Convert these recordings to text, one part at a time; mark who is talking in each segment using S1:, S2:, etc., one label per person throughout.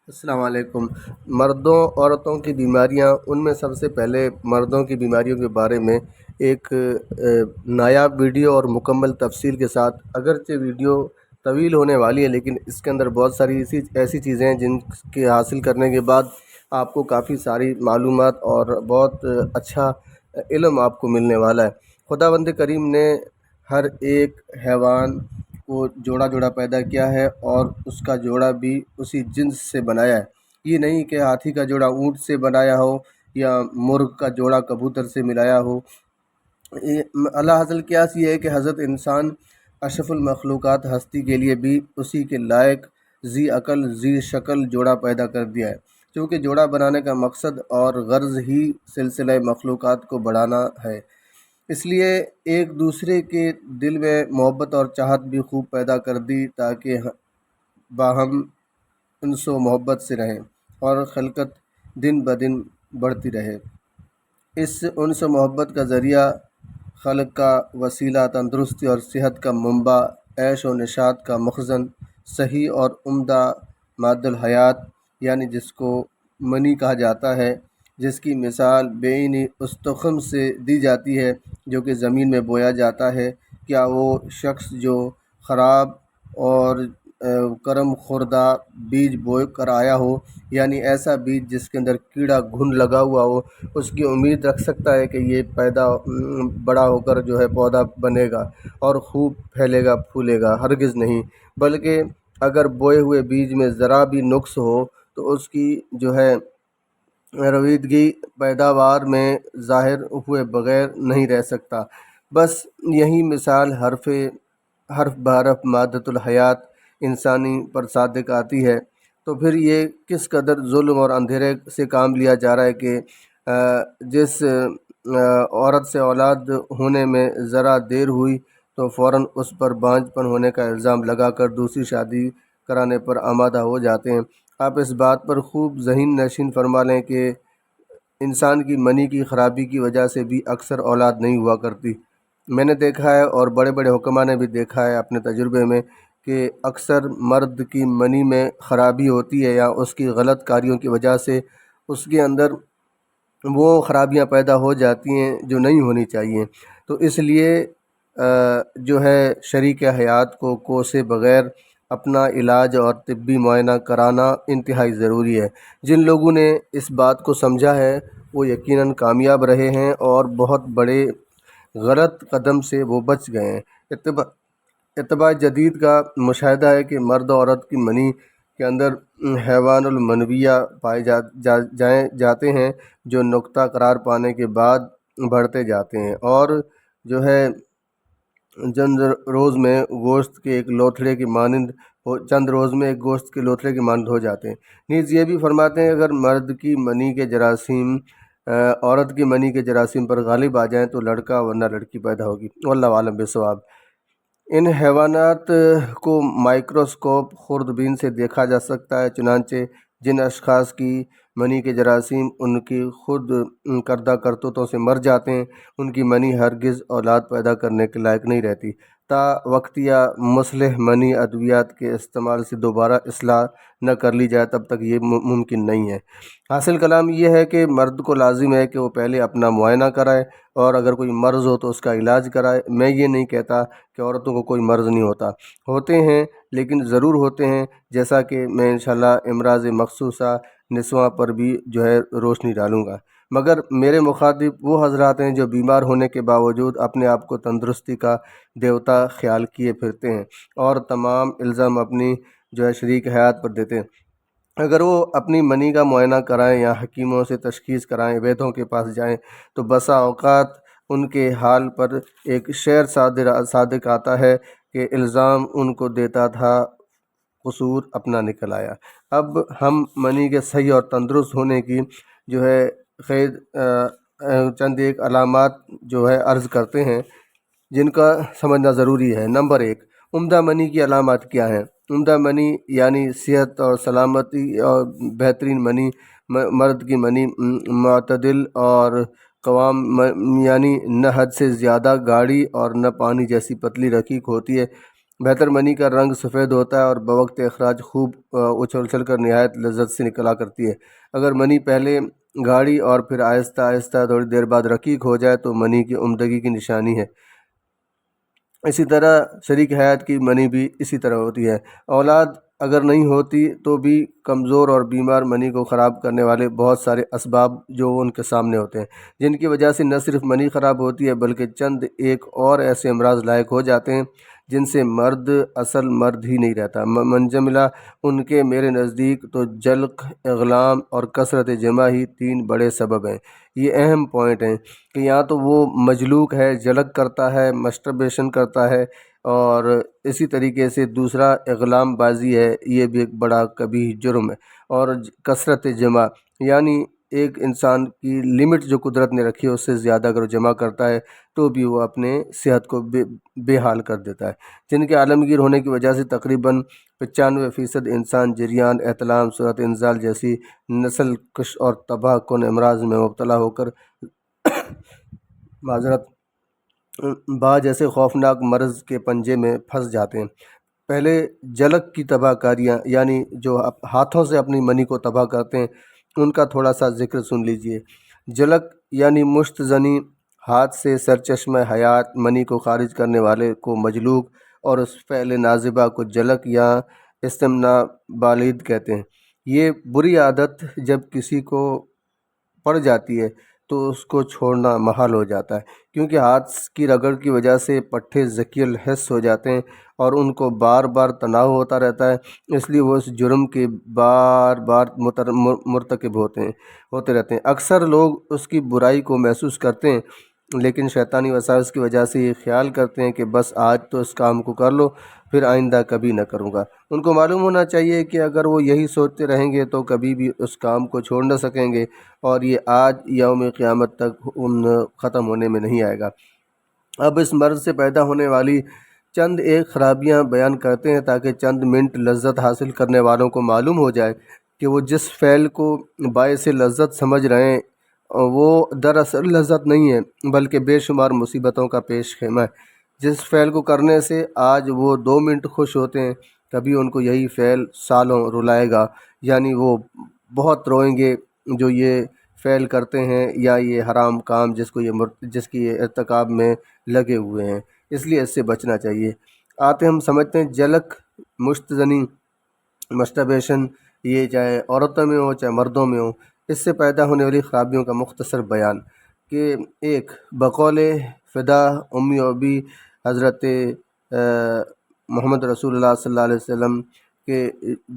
S1: السلام علیکم۔ مردوں عورتوں کی بیماریاں، ان میں سب سے پہلے مردوں کی بیماریوں کے بارے میں ایک نایاب ویڈیو اور مکمل تفصیل کے ساتھ، اگرچہ ویڈیو طویل ہونے والی ہے لیکن اس کے اندر بہت ساری ایسی چیزیں ہیں جن کے حاصل کرنے کے بعد آپ کو کافی ساری معلومات اور بہت اچھا علم آپ کو ملنے والا ہے۔ خداوند کریم نے ہر ایک حیوان کو جوڑا جوڑا پیدا کیا ہے اور اس کا جوڑا بھی اسی جنس سے بنایا ہے۔ یہ نہیں کہ ہاتھی کا جوڑا اونٹ سے بنایا ہو یا مرغ کا جوڑا کبوتر سے ملایا ہو۔ اللہ حاصل قیاس یہ ہے کہ حضرت انسان اشرف المخلوقات ہستی کے لیے بھی اسی کے لائق ذی عقل ذی شکل جوڑا پیدا کر دیا ہے، کیونکہ جوڑا بنانے کا مقصد اور غرض ہی سلسلہ مخلوقات کو بڑھانا ہے۔ اس لیے ایک دوسرے کے دل میں محبت اور چاہت بھی خوب پیدا کر دی تاکہ باہم انس و محبت سے رہیں اور خلقت دن بدن بڑھتی رہے۔ اس انس و محبت کا ذریعہ، خلق کا وسیلہ، تندرستی اور صحت کا منبع، عیش و نشاط کا مخزن، صحیح اور عمدہ مادہ الحیات یعنی جس کو منی کہا جاتا ہے، جس کی مثال بےعنی اس تخم سے دی جاتی ہے جو کہ زمین میں بویا جاتا ہے۔ کیا وہ شخص جو خراب اور کرم خوردہ بیج بو کر آیا ہو، یعنی ایسا بیج جس کے اندر کیڑا گھن لگا ہوا ہو، اس کی امید رکھ سکتا ہے کہ یہ بڑا ہو کر جو ہے پودا بنے گا اور خوب پھیلے گا پھولے گا؟ ہرگز نہیں۔ بلکہ اگر بوئے ہوئے بیج میں ذرا بھی نقص ہو تو اس کی جو ہے رویدگی پیداوار میں ظاہر ہوئے بغیر نہیں رہ سکتا۔ بس یہی مثال حرف بحرف مادۃ الحیات انسانی پر صادق آتی ہے۔ تو پھر یہ کس قدر ظلم اور اندھیرے سے کام لیا جا رہا ہے کہ جس عورت سے اولاد ہونے میں ذرا دیر ہوئی تو فوراً اس پر بانجھ پن ہونے کا الزام لگا کر دوسری شادی کرانے پر آمادہ ہو جاتے ہیں۔ آپ اس بات پر خوب ذہن نشین فرما لیں کہ انسان کی منی کی خرابی کی وجہ سے بھی اکثر اولاد نہیں ہوا کرتی۔ میں نے دیکھا ہے اور بڑے بڑے حکماء نے بھی دیکھا ہے اپنے تجربے میں کہ اکثر مرد کی منی میں خرابی ہوتی ہے یا اس کی غلط کاریوں کی وجہ سے اس کے اندر وہ خرابیاں پیدا ہو جاتی ہیں جو نہیں ہونی چاہیے۔ تو اس لیے جو ہے شریک حیات کو کوسے بغیر اپنا علاج اور طبی معائنہ کرانا انتہائی ضروری ہے۔ جن لوگوں نے اس بات کو سمجھا ہے وہ یقیناً کامیاب رہے ہیں اور بہت بڑے غلط قدم سے وہ بچ گئے ہیں۔ اتباع جدید کا مشاہدہ ہے کہ مرد و عورت کی منی کے اندر حیوان المنویہ پائے جاتے ہیں جو نقطہ قرار پانے کے بعد بڑھتے جاتے ہیں اور جو ہے چند روز میں گوشت کے ایک لوتھڑے کی مانند ہو جاتے ہیں۔ نیز یہ بھی فرماتے ہیں اگر مرد کی منی کے جراثیم عورت کی منی کے جراثیم پر غالب آ جائیں تو لڑکا ورنہ لڑکی پیدا ہوگی۔ واللہ عالم بالصواب۔ ان حیوانات کو مائکروسکوپ خوردبین سے دیکھا جا سکتا ہے، چنانچہ جن اشخاص کی منی کے جراثیم ان کی خود کردہ کرتوتوں سے مر جاتے ہیں، ان کی منی ہرگز اولاد پیدا کرنے کے لائق نہیں رہتی۔ تا وقتیہ مصلح منی ادویات کے استعمال سے دوبارہ اصلاح نہ کر لی جائے تب تک یہ ممکن نہیں ہے۔ حاصل کلام یہ ہے کہ مرد کو لازم ہے کہ وہ پہلے اپنا معائنہ کرائے اور اگر کوئی مرض ہو تو اس کا علاج کرائے۔ میں یہ نہیں کہتا کہ عورتوں کو کوئی مرض نہیں ہوتے ہیں، لیکن ضرور ہوتے ہیں، جیسا کہ میں انشاءاللہ امراض مخصوصہ نسواں پر بھی جو ہے روشنی ڈالوں گا۔ مگر میرے مخاطب وہ حضرات ہیں جو بیمار ہونے کے باوجود اپنے آپ کو تندرستی کا دیوتا خیال کیے پھرتے ہیں اور تمام الزام اپنی جو ہے شریک حیات پر دیتے ہیں۔ اگر وہ اپنی منی کا معائنہ کرائیں یا حکیموں سے تشخیص کرائیں، ویدوں کے پاس جائیں تو بسا اوقات ان کے حال پر ایک شعر صادق آتا ہے کہ الزام ان کو دیتا تھا، قصور اپنا نکل آیا۔ اب ہم منی کے صحیح اور تندرست ہونے کی جو ہے چند ایک علامات جو ہے عرض کرتے ہیں جن کا سمجھنا ضروری ہے۔ نمبر 1، عمدہ منی کی علامات کیا ہیں؟ عمدہ منی یعنی صحت اور سلامتی اور بہترین منی۔ مرد کی منی معتدل اور قوام یعنی نہ حد سے زیادہ گاڑھی اور نہ پانی جیسی پتلی رقیق ہوتی ہے۔ بہتر منی کا رنگ سفید ہوتا ہے اور بوقت اخراج خوب اچھل اچھل کر نہایت لذت سے نکلا کرتی ہے۔ اگر منی پہلے گاڑھی اور پھر آہستہ آہستہ تھوڑی دیر بعد رقیق ہو جائے تو منی کی عمدگی کی نشانی ہے۔ اسی طرح شریک حیات کی منی بھی اسی طرح ہوتی ہے۔ اولاد اگر نہیں ہوتی تو بھی کمزور اور بیمار منی کو خراب کرنے والے بہت سارے اسباب جو ان کے سامنے ہوتے ہیں، جن کی وجہ سے نہ صرف منی خراب ہوتی ہے بلکہ چند ایک اور ایسے امراض لاحق ہو جاتے ہیں جن سے مرد اصل مرد ہی نہیں رہتا۔ منجملہ ان کے میرے نزدیک تو جلق، اغلام اور کثرت جمع ہی تین بڑے سبب ہیں۔ یہ اہم پوائنٹ ہیں کہ یا تو وہ مجلوک ہے، جلق کرتا ہے، مسٹربیشن کرتا ہے، اور اسی طریقے سے دوسرا اغلام بازی ہے، یہ بھی ایک بڑا کبیح جرم ہے، اور کثرت جمع یعنی ایک انسان کی لمٹ جو قدرت نے رکھی ہے اس سے زیادہ اگر وہ جمع کرتا ہے تو بھی وہ اپنے صحت کو بے حال کر دیتا ہے، جن کے عالمگیر ہونے کی وجہ سے تقریباً 95% انسان جریان، احتلام، صورت انزال جیسی نسل کش اور تباہ کن امراض میں مبتلا ہو کر معذرت بعض ایسے خوفناک مرض کے پنجے میں پھنس جاتے ہیں۔ پہلے جلق کی تباہ کاریاں یعنی جو ہاتھوں سے اپنی منی کو تباہ کرتے ہیں ان کا تھوڑا سا ذکر سن لیجئے۔ جلق یعنی مشت زنی، ہاتھ سے سرچشمہ حیات منی کو خارج کرنے والے کو مجلوک اور اس فعل نازبہ کو جلق یا استمناء بالید کہتے ہیں۔ یہ بری عادت جب کسی کو پڑ جاتی ہے تو اس کو چھوڑنا محال ہو جاتا ہے، کیونکہ ہاتھ کی رگڑ کی وجہ سے پٹھے ذکی الحس ہو جاتے ہیں اور ان کو بار بار تناؤ ہوتا رہتا ہے، اس لیے وہ اس جرم کے بار بار مرتکب ہوتے رہتے ہیں۔ اکثر لوگ اس کی برائی کو محسوس کرتے ہیں لیکن شیطانی وساوس کی وجہ سے یہ خیال کرتے ہیں کہ بس آج تو اس کام کو کر لو، پھر آئندہ کبھی نہ کروں گا۔ ان کو معلوم ہونا چاہیے کہ اگر وہ یہی سوچتے رہیں گے تو کبھی بھی اس کام کو چھوڑ نہ سکیں گے اور یہ آج یوم قیامت تک ختم ہونے میں نہیں آئے گا۔ اب اس مرض سے پیدا ہونے والی چند ایک خرابیاں بیان کرتے ہیں تاکہ چند منٹ لذت حاصل کرنے والوں کو معلوم ہو جائے کہ وہ جس فعل کو باعث لذت سمجھ رہے ہیں وہ دراصل لذت نہیں ہے بلکہ بے شمار مصیبتوں کا پیش خیمہ ہے۔ جس فعل کو کرنے سے آج وہ 2 منٹ خوش ہوتے ہیں، کبھی ان کو یہی فعل سالوں رلائے گا، یعنی وہ بہت روئیں گے جو یہ فعل کرتے ہیں یا یہ حرام کام جس کی یہ ارتکاب میں لگے ہوئے ہیں، اس لیے اس سے بچنا چاہیے۔ آتے ہم سمجھتے ہیں جلق، مشت زنی، مسٹربیشن، یہ چاہے عورتوں میں ہو چاہے مردوں میں ہو، اس سے پیدا ہونے والی خرابیوں کا مختصر بیان کہ ایک بقول فدا امی و ابی حضرت محمد رسول اللہ صلی اللہ علیہ وسلم کہ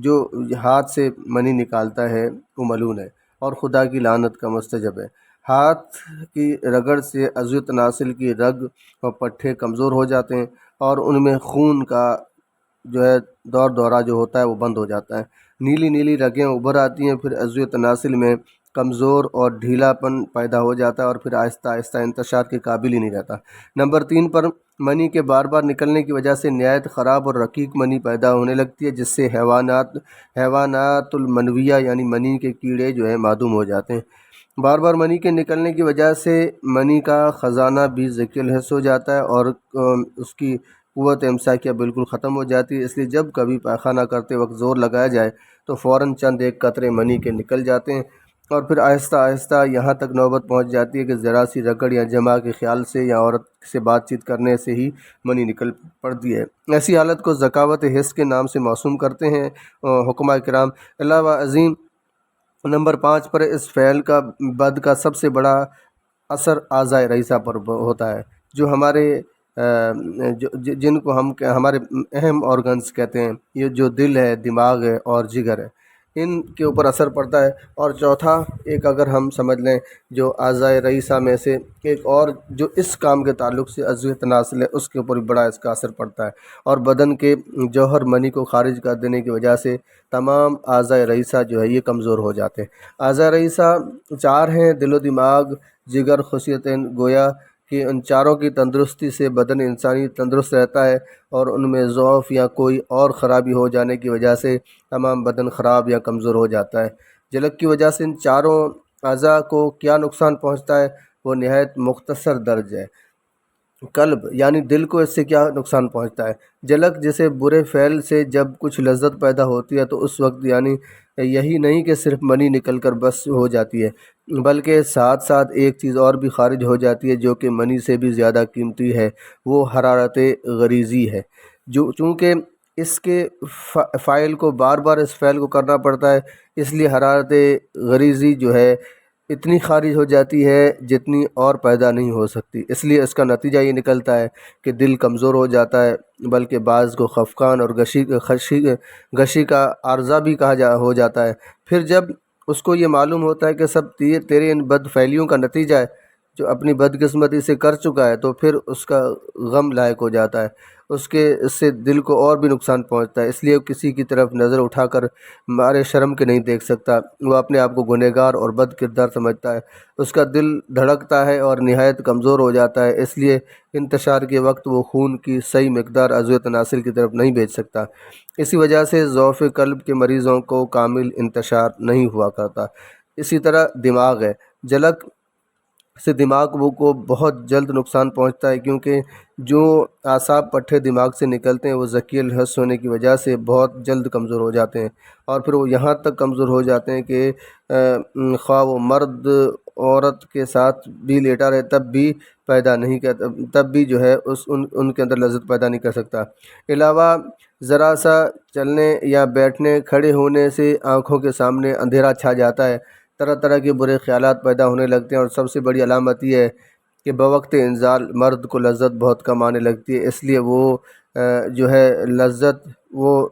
S1: جو ہاتھ سے منی نکالتا ہے وہ ملعون ہے اور خدا کی لعنت کا مستجب ہے۔ ہاتھ کی رگڑ سے عضو تناسل کی رگ اور پٹھے کمزور ہو جاتے ہیں اور ان میں خون کا جو ہے دورہ جو ہوتا ہے وہ بند ہو جاتا ہے، نیلی نیلی رگیں ابھر آتی ہیں، پھر عضو تناسل میں کمزور اور ڈھیلا پن پیدا ہو جاتا ہے اور پھر آہستہ آہستہ انتشار کے قابل ہی نہیں رہتا۔ نمبر 3 پر منی کے بار بار نکلنے کی وجہ سے نہایت خراب اور رقیق منی پیدا ہونے لگتی ہے جس سے حیوانات المنویہ یعنی منی کے کیڑے جو ہیں معدوم ہو جاتے ہیں۔ بار بار منی کے نکلنے کی وجہ سے منی کا خزانہ بھی ذکی الحس ہو جاتا ہے اور اس کی قوت امساکیہ بالکل ختم ہو جاتی ہے، اس لیے جب کبھی پائخانہ کرتے وقت زور لگایا جائے تو فوراً چند ایک قطرے منی کے نکل جاتے ہیں اور پھر آہستہ آہستہ یہاں تک نوبت پہنچ جاتی ہے کہ ذرا سی رگڑ یا جمع کے خیال سے یا عورت سے بات چیت کرنے سے ہی منی نکل پڑتی ہے۔ ایسی حالت کو ذکاوت حس کے نام سے موسوم کرتے ہیں حکماء کرام۔ علاوہ عظیم نمبر 5 پر اس فعل کا بد کا سب سے بڑا اثر اعضائے رئیسہ پر ہوتا ہے، جو ہمارے جن کو ہم ہمارے اہم آرگنز کہتے ہیں، یہ جو دل ہے، دماغ ہے اور جگر ہے، ان کے اوپر اثر پڑتا ہے۔ اور چوتھا ایک اگر ہم سمجھ لیں جو اعضائے رئیسہ میں سے ایک اور جو اس کام کے تعلق سے عضو تناسل ہے اس کے اوپر بھی بڑا اس کا اثر پڑتا ہے اور بدن کے جوہر منی کو خارج کر دینے کی وجہ سے تمام اعضائے رئیسہ جو ہے یہ کمزور ہو جاتے ہیں۔ اعضائے رئیسہ 4 ہیں، دل و دماغ، جگر، خصیتین، گویا کہ ان چاروں کی تندرستی سے بدن انسانی تندرست رہتا ہے اور ان میں ضعف یا کوئی اور خرابی ہو جانے کی وجہ سے تمام بدن خراب یا کمزور ہو جاتا ہے۔ جلق کی وجہ سے ان چاروں اعضاء کو کیا نقصان پہنچتا ہے وہ نہایت مختصر درج ہے۔ قلب یعنی دل کو اس سے کیا نقصان پہنچتا ہے؟ جلک جیسے برے فعل سے جب کچھ لذت پیدا ہوتی ہے تو اس وقت یعنی یہی نہیں کہ صرف منی نکل کر بس ہو جاتی ہے، بلکہ ساتھ ساتھ ایک چیز اور بھی خارج ہو جاتی ہے جو کہ منی سے بھی زیادہ قیمتی ہے، وہ حرارت غریزی ہے۔ جو چونکہ اس کے فاعل کو بار بار اس فعل کو کرنا پڑتا ہے، اس لیے حرارت غریزی جو ہے اتنی خارج ہو جاتی ہے جتنی اور پیدا نہیں ہو سکتی۔ اس لیے اس کا نتیجہ یہ نکلتا ہے کہ دل کمزور ہو جاتا ہے، بلکہ بعض کو خفقان اور غشی کا عارضہ بھی ہو جاتا ہے۔ پھر جب اس کو یہ معلوم ہوتا ہے کہ سب تیرے ان بد فعلیوں کا نتیجہ ہے جو اپنی بدقسمتی سے کر چکا ہے، تو پھر اس کا غم لاحق ہو جاتا ہے، اس سے دل کو اور بھی نقصان پہنچتا ہے۔ اس لیے وہ کسی کی طرف نظر اٹھا کر مارے شرم کے نہیں دیکھ سکتا، وہ اپنے آپ کو گنہگار اور بد کردار سمجھتا ہے، اس کا دل دھڑکتا ہے اور نہایت کمزور ہو جاتا ہے۔ اس لیے انتشار کے وقت وہ خون کی صحیح مقدار عضو تناسل کی طرف نہیں بھیج سکتا۔ اسی وجہ سے ضعف قلب کے مریضوں کو کامل انتشار نہیں ہوا کرتا۔ اسی طرح دماغ ہے، جلک سے دماغ کو بہت جلد نقصان پہنچتا ہے، کیونکہ جو اعصاب پٹھے دماغ سے نکلتے ہیں وہ ذکی الحس ہونے کی وجہ سے بہت جلد کمزور ہو جاتے ہیں، اور پھر وہ یہاں تک کمزور ہو جاتے ہیں کہ خواہ وہ مرد عورت کے ساتھ بھی لیٹا رہے تب بھی پیدا نہیں کرتا، تب بھی جو ہے ان کے اندر لذت پیدا نہیں کر سکتا۔ علاوہ ذرا سا چلنے یا بیٹھنے کھڑے ہونے سے آنکھوں کے سامنے اندھیرا چھا جاتا ہے، طرح طرح کے برے خیالات پیدا ہونے لگتے ہیں، اور سب سے بڑی علامت یہ ہے کہ بوقت انزال مرد کو لذت بہت کم آنے لگتی ہے۔ اس لیے وہ جو ہے لذت وہ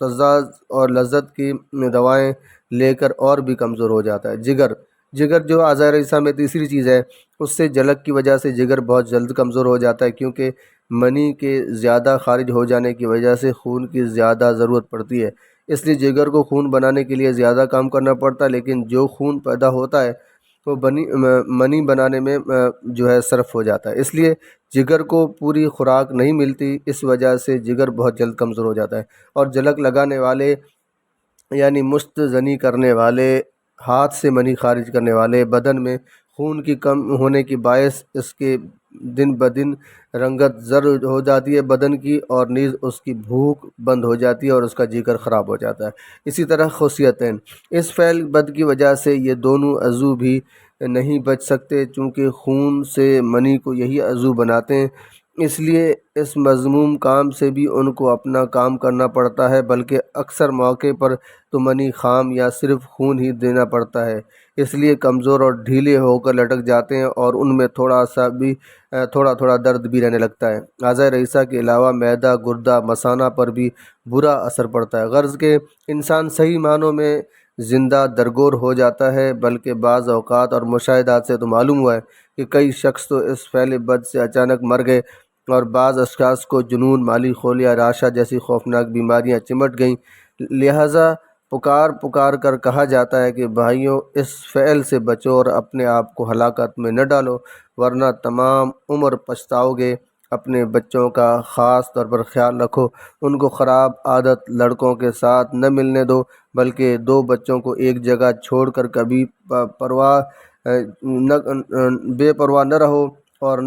S1: تزاز اور لذت کی دوائیں لے کر اور بھی کمزور ہو جاتا ہے۔ جگر جو اعضائے رئیسہ میں تیسری چیز ہے، اس سے جلک کی وجہ سے جگر بہت جلد کمزور ہو جاتا ہے، کیونکہ منی کے زیادہ خارج ہو جانے کی وجہ سے خون کی زیادہ ضرورت پڑتی ہے۔ اس لیے جگر کو خون بنانے کے لیے زیادہ کام کرنا پڑتا ہے، لیکن جو خون پیدا ہوتا ہے وہ منی بنانے میں جو ہے صرف ہو جاتا ہے۔ اس لیے جگر کو پوری خوراک نہیں ملتی، اس وجہ سے جگر بہت جلد کمزور ہو جاتا ہے، اور جلک لگانے والے یعنی مشت زنی کرنے والے، ہاتھ سے منی خارج کرنے والے، بدن میں خون کی کم ہونے کی باعث اس کے دن بدن رنگت زرد ہو جاتی ہے بدن کی، اور نیز اس کی بھوک بند ہو جاتی ہے اور اس کا جگر خراب ہو جاتا ہے۔ اسی طرح خصیتین، اس فعل بد کی وجہ سے یہ دونوں عضو بھی نہیں بچ سکتے، چونکہ خون سے منی کو یہی عضو بناتے ہیں۔ اس لیے اس مذموم کام سے بھی ان کو اپنا کام کرنا پڑتا ہے، بلکہ اکثر موقع پر تو منی خام یا صرف خون ہی دینا پڑتا ہے، اس لیے کمزور اور ڈھیلے ہو کر لٹک جاتے ہیں، اور ان میں تھوڑا تھوڑا درد بھی رہنے لگتا ہے۔ اعضائے رئیسہ کے علاوہ معدہ، گردہ، مثانہ پر بھی برا اثر پڑتا ہے، غرض کہ انسان صحیح معنوں میں زندہ درگور ہو جاتا ہے، بلکہ بعض اوقات اور مشاہدات سے تو معلوم ہوا ہے کہ کئی شخص تو اس فعل بد سے اچانک مر گئے، اور بعض اشخاص کو جنون، مالی خولیا، راشا جیسی خوفناک بیماریاں چمٹ گئیں۔ لہٰذا پکار کر کہا جاتا ہے کہ بھائیوں، اس فعل سے بچو اور اپنے آپ کو ہلاکت میں نہ ڈالو، ورنہ تمام عمر پچھتاؤ گے۔ اپنے بچوں کا خاص طور پر خیال رکھو، ان کو خراب عادت لڑکوں کے ساتھ نہ ملنے دو، بلکہ دو بچوں کو ایک جگہ چھوڑ کر کبھی بے پرواہ نہ رہو، اور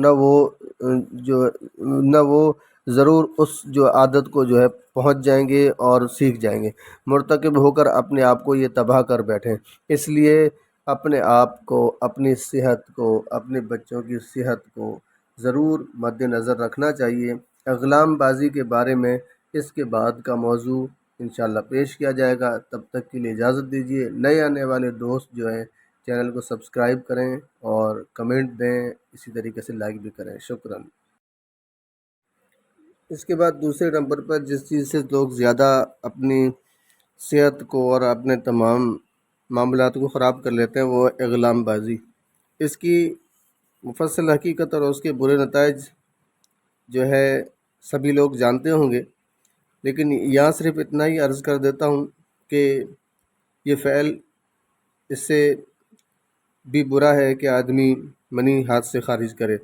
S1: نہ وہ ضرور اس جو عادت کو جو ہے پہنچ جائیں گے اور سیکھ جائیں گے، مرتکب ہو کر اپنے آپ کو یہ تباہ کر بیٹھیں۔ اس لیے اپنے آپ کو، اپنی صحت کو، اپنے بچوں کی صحت کو ضرور مد نظر رکھنا چاہیے۔ اغلام بازی کے بارے میں اس کے بعد کا موضوع انشاءاللہ پیش کیا جائے گا، تب تک کے لیے اجازت دیجیے۔ نئے آنے والے دوست جو ہیں چینل کو سبسکرائب کریں اور کمنٹ دیں، اسی طریقے سے لائک بھی کریں، شکراً۔ اس کے بعد دوسرے نمبر پر جس چیز سے لوگ زیادہ اپنی صحت کو اور اپنے تمام معاملات کو خراب کر لیتے ہیں وہ اغلام بازی۔ اس کی مفصل حقیقت اور اس کے برے نتائج جو ہے سبھی لوگ جانتے ہوں گے، لیکن یہاں صرف اتنا ہی عرض کر دیتا ہوں کہ یہ فعل اس سے بھی برا ہے کہ آدمی منی ہاتھ سے خارج کرے،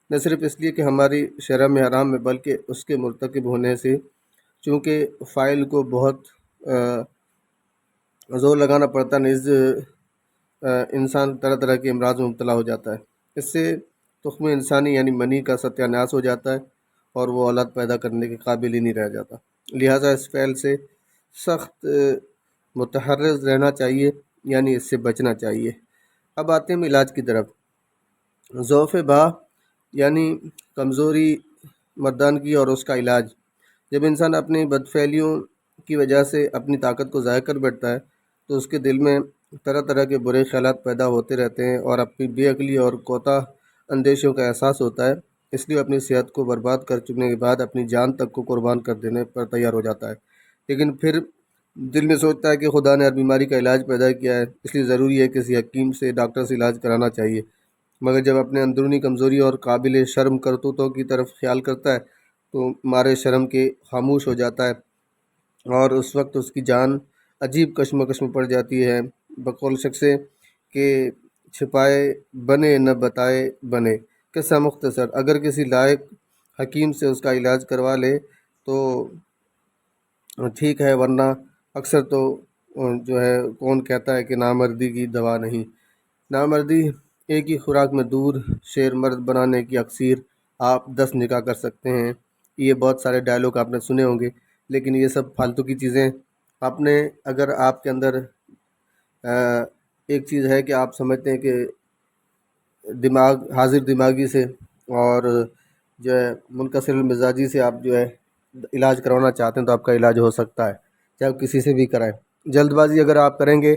S1: نہ صرف اس لیے کہ ہماری شرع میں حرام ہے، بلکہ اس کے مرتکب ہونے سے چونکہ فاعل کو بہت زور لگانا پڑتا ہے، نیز انسان طرح طرح کے امراض میں مبتلا ہو جاتا ہے۔ اس سے تخم انسانی یعنی منی کا ستیہ ناش ہو جاتا ہے اور وہ اولاد پیدا کرنے کے قابل ہی نہیں رہ جاتا۔ لہٰذا اس فعل سے سخت متحرز رہنا چاہیے، یعنی اس سے بچنا چاہیے۔ اب آتے ہیں علاج کی طرف۔ ضعف با یعنی کمزوری مردان کی اور اس کا علاج۔ جب انسان اپنی بدفعلیوں کی وجہ سے اپنی طاقت کو ضائع کر بیٹھتا ہے تو اس کے دل میں طرح طرح کے برے خیالات پیدا ہوتے رہتے ہیں اور اپنی بے عقلی اور کوتاہ اندیشیوں کا احساس ہوتا ہے۔ اس لیے اپنی صحت کو برباد کر چکنے کے بعد اپنی جان تک کو قربان کر دینے پر تیار ہو جاتا ہے، لیکن پھر دل میں سوچتا ہے کہ خدا نے ہر بیماری کا علاج پیدا کیا ہے، اس لیے ضروری ہے کسی حکیم سے، ڈاکٹر سے علاج کرانا چاہیے۔ مگر جب اپنے اندرونی کمزوری اور قابل شرم کرتوتوں کی طرف خیال کرتا ہے تو مارے شرم کے خاموش ہو جاتا ہے، اور اس وقت اس کی جان عجیب کشمکش میں پڑ جاتی ہے۔ بقول شخص کہ چھپائے بنے نہ بتائے بنے۔ قصہ مختصر: اگر کسی لائق حکیم سے اس کا علاج کروا لے تو ٹھیک ہے، ورنہ اکثر تو جو ہے کون کہتا ہے کہ نامردی کی دوا نہیں۔ نامردی ایک ہی خوراک میں دودھ، شیر مرد بنانے کی اکسیر، آپ 10 نکاح کر سکتے ہیں۔ یہ بہت سارے ڈائلاگ آپ نے سنے ہوں گے، لیکن یہ سب فالتو کی چیزیں۔ اگر آپ کے اندر ایک چیز ہے کہ آپ سمجھتے ہیں کہ حاضر دماغی سے اور جو ہے منکسر المزاجی سے آپ جو ہے علاج کروانا چاہتے ہیں تو آپ کا علاج ہو سکتا ہے، چاہے آپ کسی سے بھی کرائیں۔ جلد بازی اگر آپ کریں گے،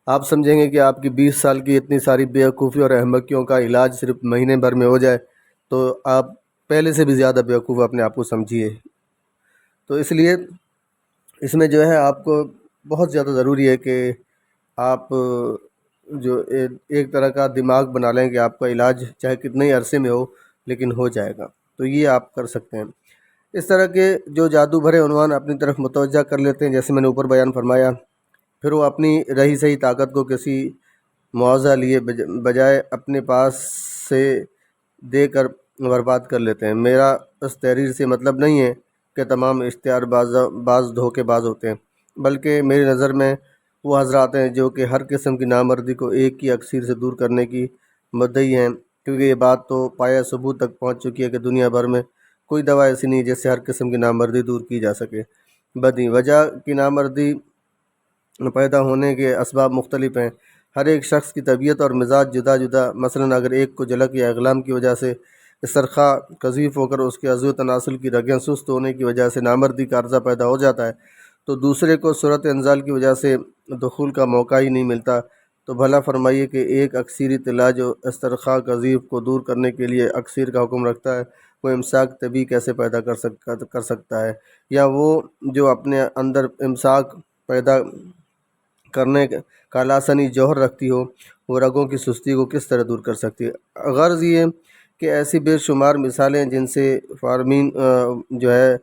S1: آپ سمجھیں گے کہ آپ کی 20 سال کی اتنی ساری بیوقوفی اور احمقیوں کا علاج صرف مہینے بھر میں ہو جائے تو آپ پہلے سے بھی زیادہ بیوقوف اپنے آپ کو سمجھیے۔ تو اس لیے اس میں جو ہے آپ کو بہت زیادہ ضروری ہے کہ آپ جو ایک طرح کا دماغ بنا لیں کہ آپ کا علاج چاہے کتنے ہی عرصے میں ہو لیکن ہو جائے گا، تو یہ آپ کر سکتے ہیں۔ اس طرح کے جو جادو بھرے عنوان اپنی طرف متوجہ کر لیتے ہیں، جیسے میں نے اوپر بیان فرمایا، پھر وہ اپنی رہی سہی طاقت کو کسی معاوضہ لیے بجائے اپنے پاس سے دے کر برباد کر لیتے ہیں۔ میرا اس تحریر سے مطلب نہیں ہے کہ تمام اشتہار باز دھوکے باز ہوتے ہیں، بلکہ میری نظر میں وہ حضرات ہیں جو کہ ہر قسم کی نامردی کو ایک کی اکسیر سے دور کرنے کی مدعی ہیں، کیونکہ یہ بات تو پایہ ثبوت تک پہنچ چکی ہے کہ دنیا بھر میں کوئی دوا ایسی نہیں جس سے ہر قسم کی نامردی دور کی جا سکے۔ بدی وجہ کی نامردی پیدا ہونے کے اسباب مختلف ہیں۔ ہر ایک شخص کی طبیعت اور مزاج جدا جدا، مثلاً اگر ایک کو جلک یا اغلام کی وجہ سے استرخاء کثیف ہو کر اس کے عضو تناسل کی رگیں سست ہونے کی وجہ سے نامردی کا عرضہ پیدا ہو جاتا ہے، تو دوسرے کو صورت انزال کی وجہ سے دخول کا موقع ہی نہیں ملتا، تو بھلا فرمائیے کہ ایک اکثیری طلا جو استرخاء کثیف کو دور کرنے کے لیے اکثیر کا حکم رکھتا ہے، وہ امساک طبی کیسے پیدا کر سکتا ہے؟ یا وہ جو اپنے اندر امساک پیدا کرنے کا لاسانی جوہر رکھتی ہو، وہ رگوں کی سستی کو کس طرح دور کر سکتی ہے؟ غرض یہ کہ ایسی بے شمار مثالیں جن سے فارمین جو ہے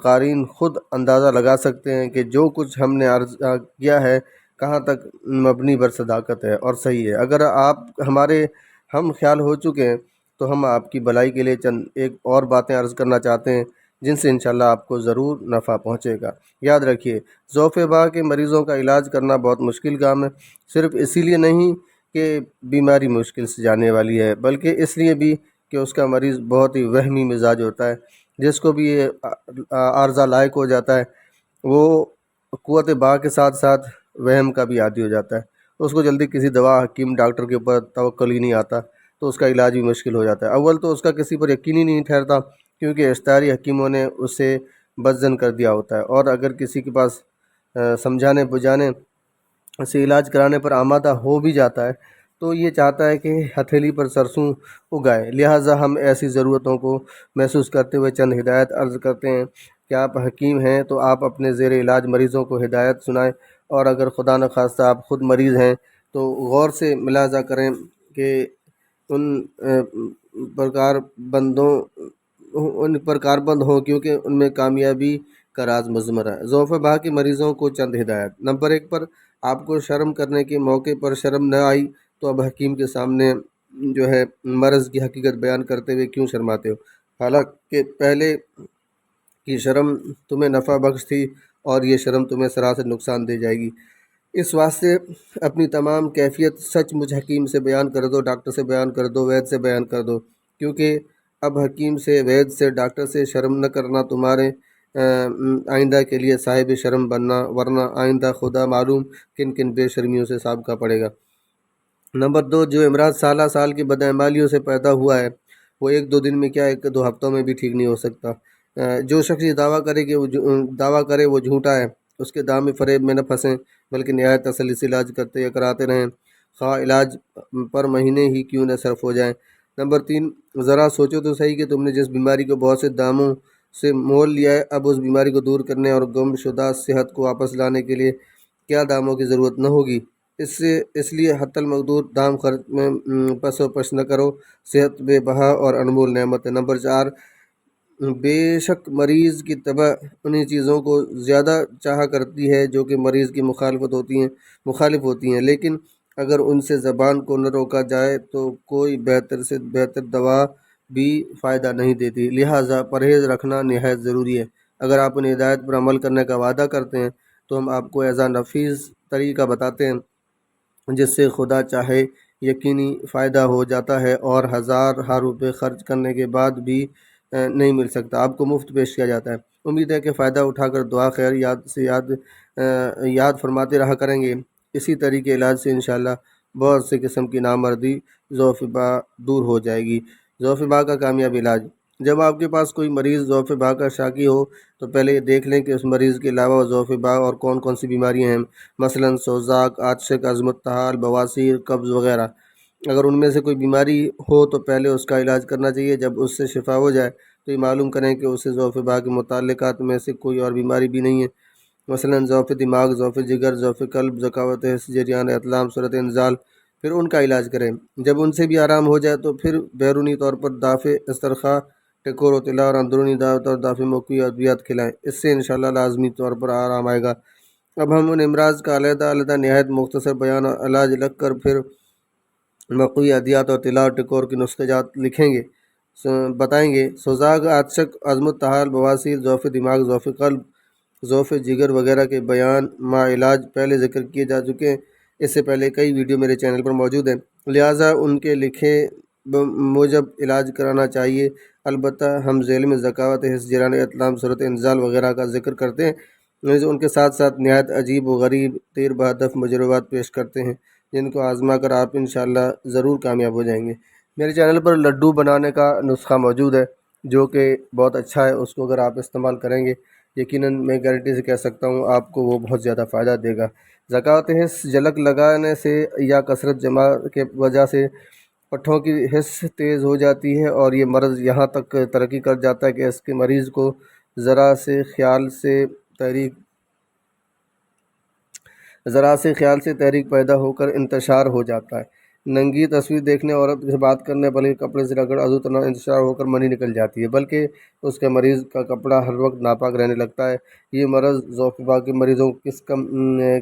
S1: قارئین خود اندازہ لگا سکتے ہیں کہ جو کچھ ہم نے عرض کیا ہے کہاں تک مبنی بر صداقت ہے اور صحیح ہے۔ اگر آپ ہمارے ہم خیال ہو چکے ہیں تو ہم آپ کی بھلائی کے لیے چند ایک اور باتیں عرض کرنا چاہتے ہیں جن سے انشاءاللہ آپ کو ضرور نفع پہنچے گا۔ یاد رکھیے، ضعف با کے مریضوں کا علاج کرنا بہت مشکل کام ہے، صرف اسی لیے نہیں کہ بیماری مشکل سے جانے والی ہے، بلکہ اس لیے بھی کہ اس کا مریض بہت ہی وہمی مزاج ہوتا ہے۔ جس کو بھی یہ عارضہ لائق ہو جاتا ہے وہ قوت با کے ساتھ ساتھ وہم کا بھی عادی ہو جاتا ہے، اس کو جلدی کسی دوا، حکیم، ڈاکٹر کے اوپر توکل ہی نہیں آتا، تو اس کا علاج بھی مشکل ہو جاتا ہے۔ اول تو اس کا کسی پر یقین ہی نہیں ٹھہرتا کیونکہ اشتہاری حکیموں نے اسے بدزن کر دیا ہوتا ہے، اور اگر کسی کے پاس سمجھانے بجھانے سے علاج کرانے پر آمادہ ہو بھی جاتا ہے تو یہ چاہتا ہے کہ ہتھیلی پر سرسوں اگائے۔ لہٰذا ہم ایسی ضرورتوں کو محسوس کرتے ہوئے چند ہدایت عرض کرتے ہیں کہ آپ حکیم ہیں تو آپ اپنے زیر علاج مریضوں کو ہدایت سنائیں، اور اگر خدا نخواستہ آپ خود مریض ہیں تو غور سے ملاحظہ کریں کہ ان پر کاربند ہوں، کیونکہ ان میں کامیابی کا راز مضمر ہے۔ ضعف با کے مریضوں کو چند ہدایت۔ نمبر 1 پر آپ کو شرم کرنے کے موقع پر شرم نہ آئی تو اب حکیم کے سامنے جو ہے مرض کی حقیقت بیان کرتے ہوئے کیوں شرماتے ہو؟ حالانکہ پہلے کی شرم تمہیں نفع بخش تھی اور یہ شرم تمہیں سراسر نقصان دے جائے گی۔ اس واسطے اپنی تمام کیفیت سچ مجھ حکیم سے بیان کر دو، ڈاکٹر سے بیان کر دو، وید سے بیان کر دو، کیونکہ اب حکیم سے، وید سے، ڈاکٹر سے شرم نہ کرنا تمہارے آئندہ کے لیے صاحب شرم بننا، ورنہ آئندہ خدا معلوم کن کن بے شرمیوں سے سابقہ پڑے گا۔ نمبر 2، جو امراض سالہ سال کی بدعمالیوں سے پیدا ہوا ہے وہ ایک دو دن میں کیا 1-2 ہفتوں میں بھی ٹھیک نہیں ہو سکتا۔ جو شخص یہ دعویٰ کرے وہ جھوٹا ہے، اس کے دام فریب میں نہ پھنسیں بلکہ نہایت تسلی سے علاج کرتے یا کراتے رہیں، خواہ علاج پر مہینے ہی کیوں نہ صرف ہو جائیں۔ نمبر 3، ذرا سوچو تو صحیح کہ تم نے جس بیماری کو بہت سے داموں سے مول لیا ہے، اب اس بیماری کو دور کرنے اور گم شدہ صحت کو واپس لانے کے لیے کیا داموں کی ضرورت نہ ہوگی۔ اس لیے حتی المقدور دام خرچ میں پس و پش نہ کرو، صحت بے بہا اور انمول نعمت ہے۔ نمبر 4، بے شک مریض کی طبع انہی چیزوں کو زیادہ چاہا کرتی ہے جو کہ مریض کی مخالف ہوتی ہیں، لیکن اگر ان سے زبان کو نہ روکا جائے تو کوئی بہتر سے بہتر دوا بھی فائدہ نہیں دیتی، لہٰذا پرہیز رکھنا نہایت ضروری ہے۔ اگر آپ ان ہدایت پر عمل کرنے کا وعدہ کرتے ہیں تو ہم آپ کو ایسا نفیس طریقہ بتاتے ہیں جس سے خدا چاہے یقینی فائدہ ہو جاتا ہے اور ہزار روپے خرچ کرنے کے بعد بھی نہیں مل سکتا، آپ کو مفت پیش کیا جاتا ہے۔ امید ہے کہ فائدہ اٹھا کر دعا خیر یاد فرماتے رہا کریں گے۔ اسی طریقے علاج سے انشاءاللہ بہت سے قسم کی نامردی ضعف با دور ہو جائے گی۔ ضعف با کا کامیاب علاج: جب آپ کے پاس کوئی مریض ضعف با کا شاکی ہو تو پہلے یہ دیکھ لیں کہ اس مریض کے علاوہ ضعف با اور کون کون سی بیماریاں ہیں، مثلاً سوزاک، عاطشک، عظم الطحال، بواسیر، قبض وغیرہ۔ اگر ان میں سے کوئی بیماری ہو تو پہلے اس کا علاج کرنا چاہیے۔ جب اس سے شفا ہو جائے تو یہ معلوم کریں کہ اسے ضعف با کے متعلقات میں سے کوئی اور بیماری بھی نہیں ہے، مثلاً ضعف دماغ، ضعف جگر، ضعف قلب، ذکاوت حس، جریان اطلام، صورت انزال۔ پھر ان کا علاج کریں۔ جب ان سے بھی آرام ہو جائے تو پھر بیرونی طور پر دافع استرخاء، ٹکور و طلا اور اندرونی دعوت اور دافع مقوی ادویات کھلائیں، اس سے انشاءاللہ لازمی طور پر آرام آئے گا۔ اب ہم ان امراض کا علیحدہ نہایت مختصر بیان اور علاج لکھ کر پھر مقوی ادویات اور طلا اور ٹکور کے نسخے جات بتائیں گے۔ سوزاک، عاطشک، عظم الطحال، بواسیر، ضعف دماغ، ضعف قلب، ضعف جگر وغیرہ کے بیان ما علاج پہلے ذکر کیے جا چکے ہیں، اس سے پہلے کئی ویڈیو میرے چینل پر موجود ہیں، لہٰذا ان کے لکھے موجب علاج کرانا چاہیے۔ البتہ ہم ذیل میں ذکاوت حس، جریان اطلام، صورت انزال وغیرہ کا ذکر کرتے ہیں، ان کے ساتھ ساتھ نہایت عجیب و غریب تیر بہدف مجروبات پیش کرتے ہیں جن کو آزما کر آپ انشاءاللہ ضرور کامیاب ہو جائیں گے۔ میرے چینل پر لڈو بنانے کا نسخہ موجود ہے جو کہ بہت اچھا ہے، اس کو اگر آپ استعمال کریں گے یقیناً میں گارنٹی سے کہہ سکتا ہوں آپ کو وہ بہت زیادہ فائدہ دے گا۔ ذکاوت حس جلک لگانے سے یا کثرت جمع کے وجہ سے پٹھوں کی حس تیز ہو جاتی ہے اور یہ مرض یہاں تک ترقی کر جاتا ہے کہ اس کے مریض کو ذرا سے خیال سے تحریک پیدا ہو کر انتشار ہو جاتا ہے۔ ننگی تصویر دیکھنے، عورت سے بات کرنے، بلکہ کپڑے سے رگڑ عضو تنہا انتشار ہو کر منی نکل جاتی ہے، بلکہ اس کے مریض کا کپڑا ہر وقت ناپاک رہنے لگتا ہے۔ یہ مرض ضعف با کے مریضوں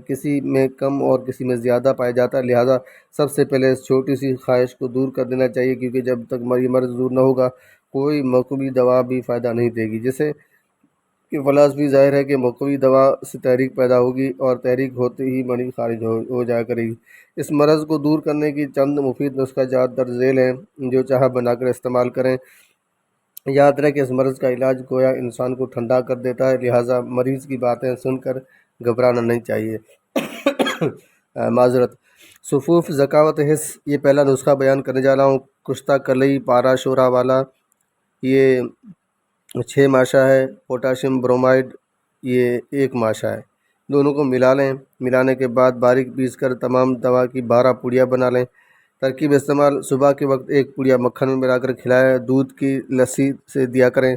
S1: کسی میں کم اور کسی میں زیادہ پایا جاتا ہے، لہٰذا سب سے پہلے اس چھوٹی سی خواہش کو دور کر دینا چاہیے، کیونکہ جب تک یہ مرض دور نہ ہوگا کوئی مقوی دوا بھی فائدہ نہیں دے گی، جسے کہ فلسفی ظاہر ہے کہ مقوی دوا سے تحریک پیدا ہوگی اور تحریک ہوتے ہی منی خارج ہو جایا کرے گی۔ اس مرض کو دور کرنے کی چند مفید نسخہ جات درج ذیل ہیں جو چاہا بنا کر استعمال کریں۔ یاد رہے کہ اس مرض کا علاج گویا انسان کو ٹھنڈا کر دیتا ہے، لہٰذا مریض کی باتیں سن کر گھبرانا نہیں چاہیے۔ معذرت۔ صفوف ذکاوت حس، یہ پہلا نسخہ بیان کرنے جا رہا ہوں۔ کشتہ کلئی پارا شورا والا یہ 6 ماشا ہے، پوٹاشیم برومائڈ یہ 1 ماشا ہے، دونوں کو ملا لیں۔ ملانے کے بعد باریک پیس کر تمام دوا کی 12 پوڑیاں بنا لیں۔ ترکیب استعمال: صبح کے وقت 1 پوڑیا مکھن میں ملا کر کھلائیں، دودھ کی لسی سے دیا کریں،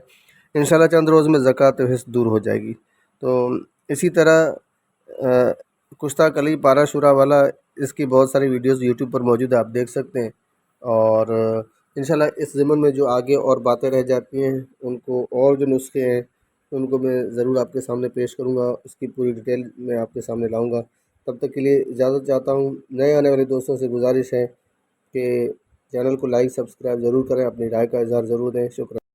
S1: انشاءاللہ چند روز میں ذکاوت حس دور ہو جائے گی۔ تو اسی طرح کشتہ کلئی پارا شورا والا، اس کی بہت ساری ویڈیوز یوٹیوب پر موجود ہے، آپ دیکھ سکتے ہیں، اور انشاءاللہ اس ضمن میں جو آگے اور باتیں رہ جاتی ہیں ان کو، اور جو نسخے ہیں ان کو میں ضرور آپ کے سامنے پیش کروں گا، اس کی پوری ڈیٹیل میں آپ کے سامنے لاؤں گا۔ تب تک کے لیے اجازت چاہتا ہوں۔ نئے آنے والے دوستوں سے گزارش ہے کہ چینل کو لائک سبسکرائب ضرور کریں، اپنی رائے کا اظہار ضرور دیں۔ شکریہ۔